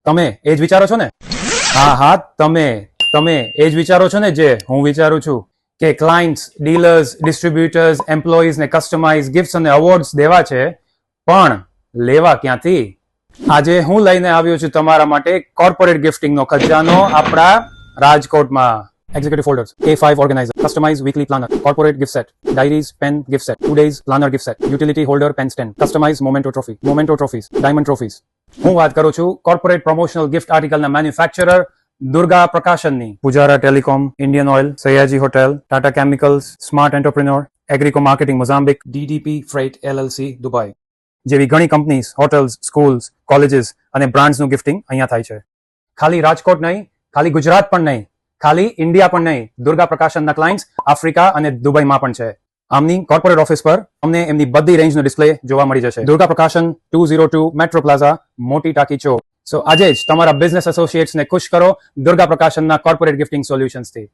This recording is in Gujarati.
તમે એ જ વિચારો છો ને? હા તમે એ જ વિચારો છો ને જે હું વિચારું છું કે ક્લાયન્ટ્સ, ડીલર્સ, ડિસ્ટ્રીબ્યુટર્સ, એમ્પ્લોઈઝ ને કસ્ટમાઇઝ ગિફ્ટ્સ અને અવોર્ડ્સ દેવા છે, પણ લેવા ક્યાંથી? આજે હું લઈને આવ્યો છું તમારા માટે કોર્પોરેટ ગિફ્ટિંગનો ખજાનો આપણા રાજકોટમાં. Executive folders, A5 organizer, customized weekly planner, corporate gift set, diaries, pen gift set, 2 days planner gift set, utility holder pen stand, customized memento trophies, diamond trophies. હું વાત કરું છું કોર્પોરેટ પ્રમોશનલ ગિફ્ટ આર્ટિકલના મેન્યુફેક્ચરર દુર્ગા પ્રકાશનની. Pujara telecom, Indian oil, Sayaji hotel, Tata chemicals, smart entrepreneur, Agrico marketing Mozambique, DDP freight LLC Dubai જેવી ઘણી કંપનીઝ, હોટેલ્સ, સ્કૂલ્સ, કોલેજીસ અને બ્રાન્ડ્સનું ગિફ્ટિંગ અહીંયા થાય છે. ખાલી રાજકોટ નહીં, ખાલી ગુજરાત પણ નહીં, ખાલી ઇન્ડિયા પણ નહીં, દુર્ગા પ્રકાશનના ક્લાયન્ટ્સ આફ્રિકા અને દુબઈમાં પણ છે. આમની કોર્પોરેટ ઓફિસ પર અમને એમની બધી રેન્જનો ડિસ્પ્લે જોવા મળી જશે. દુર્ગા પ્રકાશન 202 મેટ્રો પ્લાઝા, મોટી ટાંકી ચોક. સો આજે જ તમારા બિઝનેસ એસોસિએટ્સને ખુશ કરો દુર્ગા પ્રકાશનના કોર્પોરેટ ગિફ્ટિંગ સોલ્યુશન્સથી.